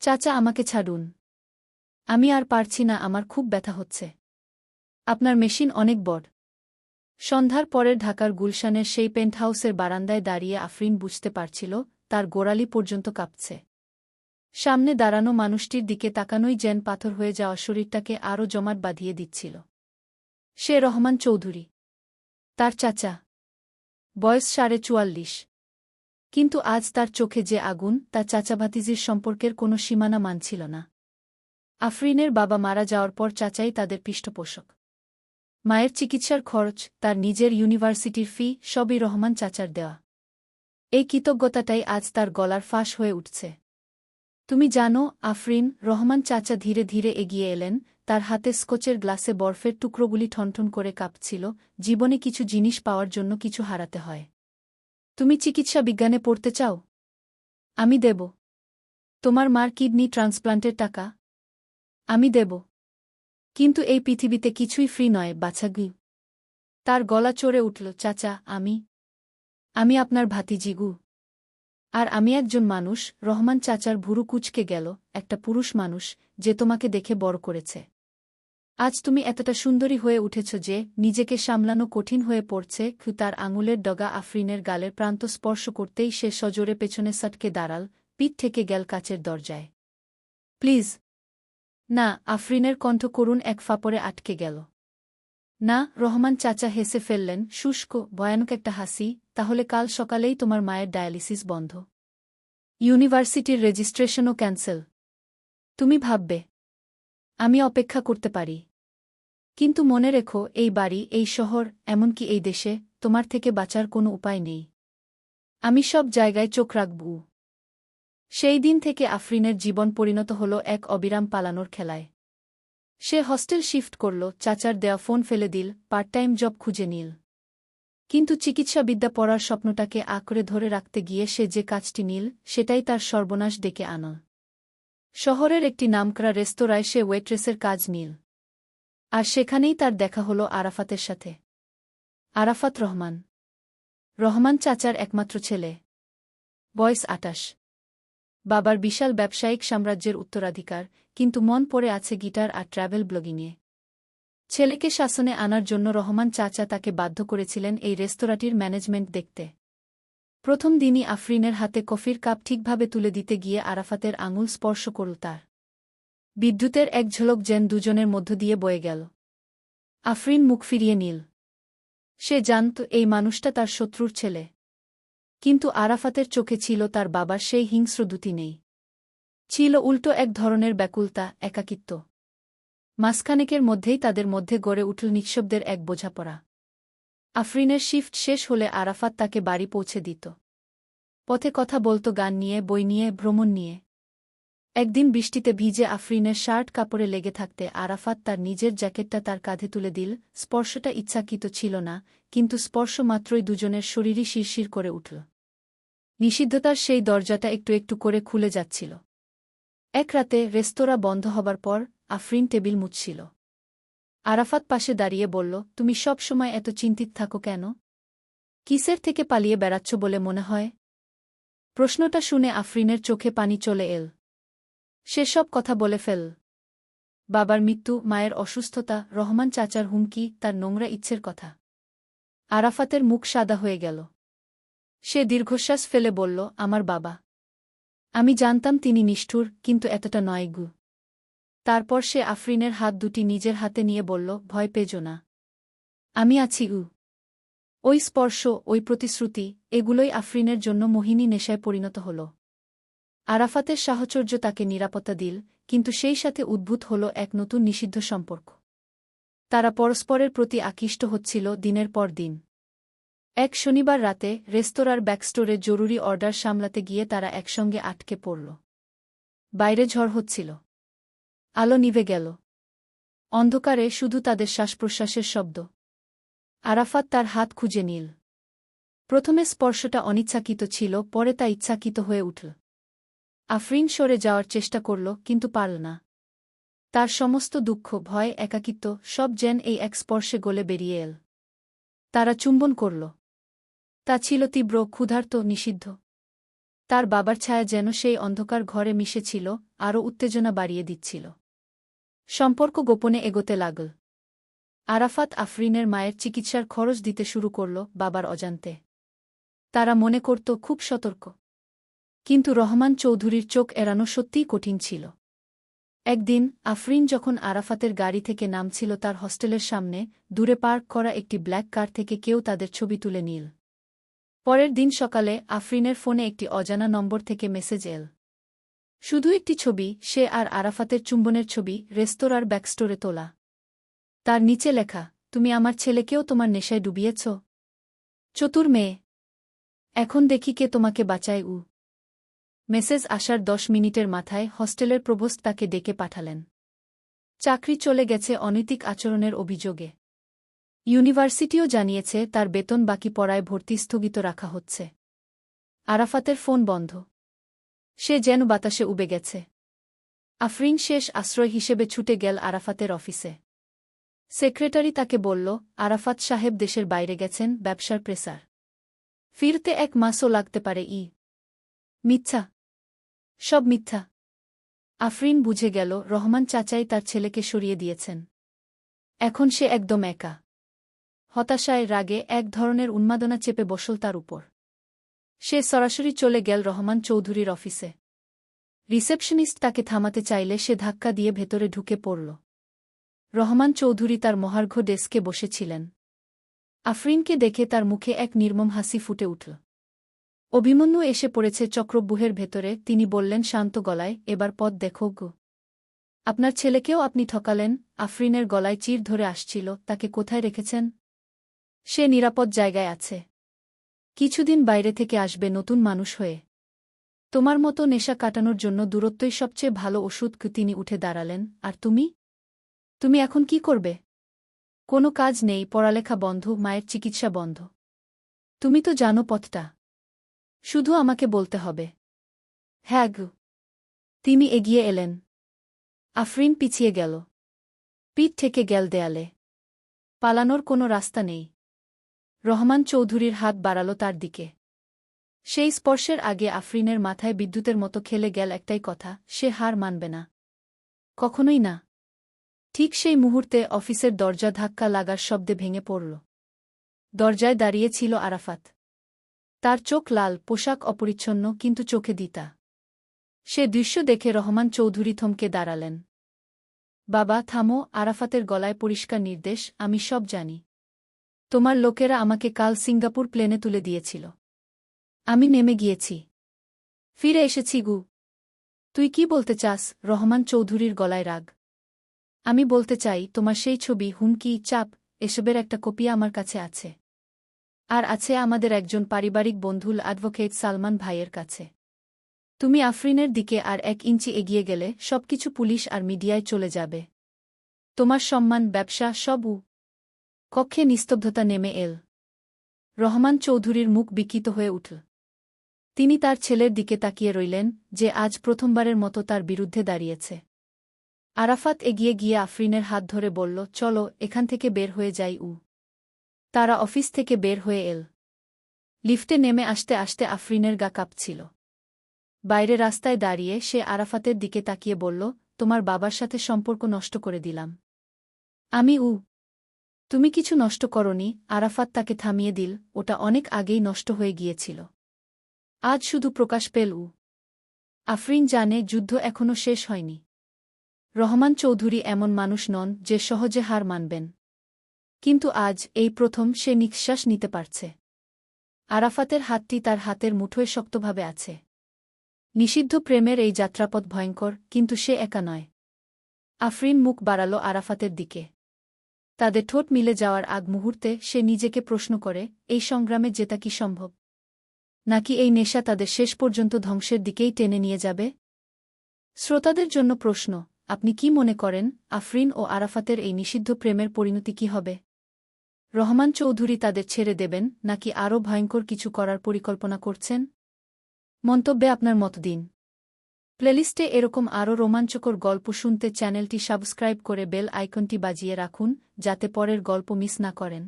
চাচা, আমাকে ছাড়ুন। আমি আর পারছি না, আমার খুব ব্যথা হচ্ছে। আপনার মেশিন অনেক বড়। সন্ধ্যার পরের ঢাকার গুলশানের সেই পেন্টহাউসের বারান্দায় দাঁড়িয়ে আফরিন বুঝতে পারছিল তার গোড়ালি পর্যন্ত কাঁপছে। সামনে দাঁড়ানো মানুষটির দিকে তাকানোই যেন পাথর হয়ে যাওয়া শরীরটাকে আরও জমাট বাঁধিয়ে দিচ্ছিল। সে রহমান চৌধুরী, তার চাচা। বয়স 44.৫। কিন্তু আজ তার চোখে যে আগুন, তা চাচা-ভাতিজির সম্পর্কের কোনো সীমানা মানছিল না। আফরিনের বাবা মারা যাওয়ার পর চাচাই তাদের পৃষ্ঠপোষক। মায়ের চিকিৎসার খরচ, তার নিজের ইউনিভার্সিটির ফি, সবই রহমান চাচার দেওয়া। এই কৃতজ্ঞতাটাই আজ তার গলার ফাঁস হয়ে উঠছে। তুমি জানো আফরিন, রহমান চাচা ধীরে ধীরে এগিয়ে এলেন, তার হাতে স্কচের গ্লাসে বরফের টুকরোগুলি ঠনঠন করে কাঁপছিল। জীবনে কিছু জিনিস পাওয়ার জন্য কিছু হারাতে হয়। তুমি চিকিৎসা বিজ্ঞানে পড়তে চাও? আমি দেব। তোমার মার কিডনি ট্রান্সপ্লান্টের টাকা? আমি দেব। কিন্তু এই পৃথিবীতে কিছুই ফ্রি নয়, বাছাগু। তার গলা চড়ে উঠল। চাচা, আমি আপনার ভাতিজিগু। আর আমি একজন মানুষ। রহমান চাচার ভুরু কুঁচকে গেল। একটা পুরুষ মানুষ, যে তোমাকে দেখে বড় করেছে। আজ তুমি এতটা সুন্দরী হয়ে উঠেছ যে নিজেকে সামলানো কঠিন হয়ে পড়ছে। তার আঙুলের ডগা আফরিনের গালের প্রান্ত স্পর্শ করতেই সে সজোরে পেছনে সটকে দাঁড়াল, পিঠ থেকে গেল কাচের দরজায়। প্লিজ। না। আফরিনের কণ্ঠ করুণ এক ফাপড়ে আটকে গেল। না। রহমান চাচা হেসে ফেললেন, শুষ্ক, ভয়ানক একটা হাসি। তাহলে কাল সকালেই তোমার মায়ের ডায়ালিসিস বন্ধ। ইউনিভার্সিটির রেজিস্ট্রেশনও ক্যান্সেল। তুমি ভাববে আমি অপেক্ষা করতে পারি। কিন্তু মনে রেখো, এই বাড়ি, এই শহর, এমনকি এই দেশে তোমার থেকে বাঁচার কোনো উপায় নেই। আমি সব জায়গায় চোখ রাখব। সেই দিন থেকে আফরিনের জীবন পরিণত হল এক অবিরাম পালানোর খেলায়। সে হস্টেল শিফট করল, চাচার দেয়া ফোন ফেলে দিল, পার্ট টাইম জব খুঁজে নিল। কিন্তু চিকিৎসাবিদ্যা পড়ার স্বপ্নটাকে আঁকড়ে ধরে রাখতে গিয়ে সে যে কাজটি নিল, সেটাই তার সর্বনাশ ডেকে আনল। শহরের একটি নামকরা রেস্তোরাঁয় সে ওয়েট্রেসের কাজ নিল। আর সেখানেই তার দেখা হল আরাফাতের সাথে। আরাফাত রহমান, রহমান চাচার একমাত্র ছেলে। বয়স ২৮। বাবার বিশাল ব্যবসায়িক সাম্রাজ্যের উত্তরাধিকার, কিন্তু মন পড়ে আছে গিটার আর ট্র্যাভেল ব্লগিংয়ে। ছেলেকে শাসনে আনার জন্য রহমান চাচা তাকে বাধ্য করেছিলেন এই রেস্তোরাঁটির ম্যানেজমেন্ট দেখতে। প্রথম দিনই আফরিনের হাতে কফির কাপ ঠিকভাবে তুলে দিতে গিয়ে আরাফাতের আঙুল স্পর্শ করল তার। বিদ্যুতের এক ঝলক যেন দুজনের মধ্য দিয়ে বয়ে গেল। আফরিন মুখ ফিরিয়ে নিল। সে জানত এই মানুষটা তার শত্রুর ছেলে। কিন্তু আরাফাতের চোখে ছিল তার বাবার সেই হিংস্র দ্যুতি নেই। ছিল উল্টো এক ধরনের ব্যাকুলতা, একাকিত্ব। মাসখানেকের মধ্যেই তাদের মধ্যে গড়ে উঠল নিঃশব্দের এক বোঝাপড়া। আফরিনের শিফট শেষ হলে আরাফাত তাকে বাড়ি পৌঁছে দিত। পথে কথা বলত গান নিয়ে, বই নিয়ে, ভ্রমণ নিয়ে। একদিন বৃষ্টিতে ভিজে আফরিনের শার্ট কাপড়ে লেগে থাকতে আরাফাত তার নিজের জ্যাকেটটা তার কাঁধে তুলে দিল। স্পর্শটা ইচ্ছাকৃত ছিল না, কিন্তু স্পর্শ মাত্রই দুজনের শরীরই শিরশির করে উঠল। নিষিদ্ধতার সেই দরজাটা একটু একটু করে খুলে যাচ্ছিল। এক রাতে রেস্তোরাঁ বন্ধ হবার পর আফরিন টেবিল মুছছিল। আরাফাত পাশে দাঁড়িয়ে বলল, তুমি সব সময় এত চিন্তিত থাকো কেন? কিসের থেকে পালিয়ে বেড়াচ্ছ বলে মনে হয়? প্রশ্নটা শুনে আফরিনের চোখে পানি চলে এল। সে সব কথা বলে ফেল। বাবার মৃত্যু, মায়ের অসুস্থতা, রহমান চাচার হুমকি, তার নোংরা ইচ্ছের কথা। আরাফাতের মুখ সাদা হয়ে গেল। সে দীর্ঘশ্বাস ফেলে বলল, আমার বাবা। আমি জানতাম তিনি নিষ্ঠুর, কিন্তু এতটা নয় গু। তারপর সে আফরিনের হাত দুটি নিজের হাতে নিয়ে বলল, ভয় পেজো না। আমি আছি গু। ওই স্পর্শ, ওই প্রতিশ্রুতি, এগুলোই আফরিনের জন্য মোহিনী নেশায় পরিণত হল। আরাফাতের সাহচর্য তাকে নিরাপত্তা দিল, কিন্তু সেই সাথে উদ্ভূত হল এক নতুন নিষিদ্ধ সম্পর্ক। তারা পরস্পরের প্রতি আকৃষ্ট হচ্ছিল দিনের পর দিন। এক শনিবার রাতে রেস্তোরাঁর ব্যাকস্টোরে জরুরি অর্ডার সামলাতে গিয়ে তারা একসঙ্গে আটকে পড়ল। বাইরে ঝড় হচ্ছিল। আলো নিভে গেল। অন্ধকারে শুধু তাদের শ্বাসপ্রশ্বাসের শব্দ। আরাফাত তার হাত খুঁজে নিল। প্রথমে স্পর্শটা অনিচ্ছাকৃত ছিল, পরে তা ইচ্ছাকৃত হয়ে উঠল। আফরিন সরে যাওয়ার চেষ্টা করল, কিন্তু পারল না। তার সমস্ত দুঃখ, ভয়, একাকিত্ব, সব যেন এই এক স্পর্শে গলে বেরিয়ে এল। তারা চুম্বন করল। তা ছিল তীব্র, ক্ষুধার্ত, নিষিদ্ধ। তার বাবার ছায়া যেন সেই অন্ধকার ঘরে মিশেছিল, আরও উত্তেজনা বাড়িয়ে দিচ্ছিল। সম্পর্ক গোপনে এগোতে লাগল। আরাফাত আফরিনের মায়ের চিকিৎসার খরচ দিতে শুরু করল বাবার অজান্তে। তারা মনে করত খুব সতর্ক। কিন্তু রহমান চৌধুরীর চোখ এড়ানো সত্যিই কঠিন ছিল। একদিন আফরিন যখন আরাফাতের গাড়ি থেকে নামছিল তার হস্টেলের সামনে, দূরে পার্ক করা একটি ব্ল্যাক কার থেকে কেউ তাদের ছবি তুলে নিল। পরের দিন সকালে আফরিনের ফোনে একটি অজানা নম্বর থেকে মেসেজ এল। শুধু একটি ছবি, সে আর আরাফাতের চুম্বনের ছবি, রেস্তোরাঁর ব্যাকস্টোরে তোলা। তার নিচে লেখা, তুমি আমার ছেলেকেও তোমার নেশায় ডুবিয়েছ। চতুর মেয়ে। এখন দেখি কে তোমাকে বাঁচায়। মেসেজ আসার 10 মিনিটের মাথায় হস্টেলের প্রভোস্ট তাকে ডেকে পাঠালেন। চাকরি চলে গেছে অনৈতিক আচরণের অভিযোগে। ইউনিভার্সিটিও জানিয়েছে তার বেতন বাকি পড়ায় ভর্তি স্থগিত রাখা হচ্ছে। আরাফাতের ফোন বন্ধ। সে যেন বাতাসে উবে গেছে। আফরিন শেষ আশ্রয় হিসেবে ছুটে গেল আরাফাতের অফিসে। সেক্রেটারি তাকে বলল, আরাফাত সাহেব দেশের বাইরে গেছেন, ব্যবসার প্রেসার। ফিরতে 1 মাসও লাগতে পারে। মিথ্যা। সব মিথ্যা। আফরিন বুঝে গেল রহমান চাচাই তার ছেলেকে সরিয়ে দিয়েছেন। এখন সে একদম একা। হতাশায়, রাগে এক ধরনের উন্মাদনা চেপে বসল তার উপর। সে সরাসরি চলে গেল রহমান চৌধুরীর অফিসে। রিসেপশনিস্ট তাকে থামাতে চাইলে সে ধাক্কা দিয়ে ভেতরে ঢুকে পড়ল। রহমান চৌধুরী তার মহার্ঘ ডেস্কে বসেছিলেন। আফরিনকে দেখে তার মুখে এক নির্মম হাসি ফুটে উঠল। অভিমন্যু এসে পড়েছে চক্রব্যূহের ভেতরে। তিনি বললেন শান্ত গলায়, এবার পথ দেখো গো। আপনার ছেলেকেও আপনি ঠকালেন। আফরিনের গলায় চির ধরে আসছিল, তাকে কোথায় রেখেছেন? সে নিরাপদ জায়গায় আছে। কিছুদিন বাইরে থেকে আসবে নতুন মানুষ হয়ে। তোমার মতো নেশা কাটানোর জন্য দূরত্বই সবচেয়ে ভালো ওষুধ। তিনি উঠে দাঁড়ালেন। আর তুমি? তুমি এখন কি করবে? কোনো কাজ নেই, পড়ালেখা বন্ধ, মায়ের চিকিৎসা বন্ধ। তুমি তো জানো পথটা। শুধু আমাকে বলতে হবে। হ্যাঁ গো। তিনি এগিয়ে এলেন। আফরিন পিছিয়ে গেল। পিঠ থেকে গেল দেয়ালে। পালানোর কোনো রাস্তা নেই। রহমান চৌধুরীর হাত বাড়াল তার দিকে। সেই স্পর্শের আগে আফরিনের মাথায় বিদ্যুতের মতো খেলে গেল একটাই কথা, সে হার মানবে না। কখনোই না। ঠিক সেই মুহূর্তে অফিসের দরজা ধাক্কা লাগার শব্দে ভেঙে পড়ল। দরজায় দাঁড়িয়ে ছিল আরাফাত। তার চোখ লাল, পোশাক অপরিচ্ছন্ন, কিন্তু চোখে দিতা। সে দৃশ্য দেখে রহমান চৌধুরী থমকে দাঁড়ালেন। বাবা থামো। আরাফাতের গলায় পরিষ্কার নির্দেশ, আমি সব জানি। তোমার লোকেরা আমাকে কাল সিঙ্গাপুর প্লেনে তুলে দিয়েছিল। আমি নেমে গিয়েছি। ফিরে এসেছি গু। তুই কি বলতে চাস? রহমান চৌধুরীর গলায় রাগ। আমি বলতে চাই, তোমার সেই ছবি, হুমকি, চাপ, এসবের একটা কপি আমার কাছে আছে। আর আছে আমাদের একজন পারিবারিক বন্ধুল অ্যাডভোকেট সালমান ভাইয়ের কাছে। তুমি আফরিনের দিকে আর 1 ইঞ্চি এগিয়ে গেলে সবকিছু পুলিশ আর মিডিয়ায় চলে যাবে। তোমার সম্মান, ব্যবসা, সব। কক্ষে নিস্তব্ধতা নেমে এল। রহমান চৌধুরীর মুখ বিকৃত হয়ে উঠল। তিনি তার ছেলের দিকে তাকিয়ে রইলেন, যে আজ প্রথমবারের মতো তার বিরুদ্ধে দাঁড়িয়েছে। আরাফাত এগিয়ে গিয়ে আফরিনের হাত ধরে বলল, চলো এখান থেকে বের হয়ে যাই। তারা অফিস থেকে বের হয়ে এল। লিফটে নেমে আসতে আসতে আফরিনের গা কাঁপছিল। বাইরে রাস্তায় দাঁড়িয়ে সে আরাফাতের দিকে তাকিয়ে বলল, তোমার বাবার সাথে সম্পর্ক নষ্ট করে দিলাম আমি। তুমি কিছু নষ্ট করনি। আরাফাত তাকে থামিয়ে দিল, ওটা অনেক আগেই নষ্ট হয়ে গিয়েছিল। আজ শুধু প্রকাশ পেল। আফরিন জানে যুদ্ধ এখনও শেষ হয়নি। রহমান চৌধুরী এমন মানুষ নন যে সহজে হার মানবেন। কিন্তু আজ এই প্রথম সে নিঃশ্বাস নিতে পারছে। আরাফাতের হাতটি তার হাতের মুঠোয় শক্তভাবে আছে। নিষিদ্ধ প্রেমের এই যাত্রাপথ ভয়ঙ্কর, কিন্তু সে একা নয়। আফরিন মুখ বাড়াল আরাফাতের দিকে। তাদের ঠোঁট মিলে যাওয়ার আগ মুহূর্তে সে নিজেকে প্রশ্ন করে, এই সংগ্রামে জেতা কি সম্ভব? নাকি এই নেশা তাদের শেষ পর্যন্ত ধ্বংসের দিকেই টেনে নিয়ে যাবে? শ্রোতাদের জন্য প্রশ্ন, আপনি কি মনে করেন আফরিন ও আরাফাতের এই নিষিদ্ধ প্রেমের পরিণতি কি হবে? রহমান চৌধুরী তাদের ছেড়ে দেবেন, নাকি আরও ভয়ঙ্কর কিছু করার পরিকল্পনা করছেন? মন্তব্যে আপনার মত দিন। প্লেলিস্টে এরকম আরও রোমাঞ্চকর গল্প শুনতে চ্যানেলটি সাবস্ক্রাইব করে বেল আইকনটি বাজিয়ে রাখুন, যাতে পরের গল্প মিস না করেন।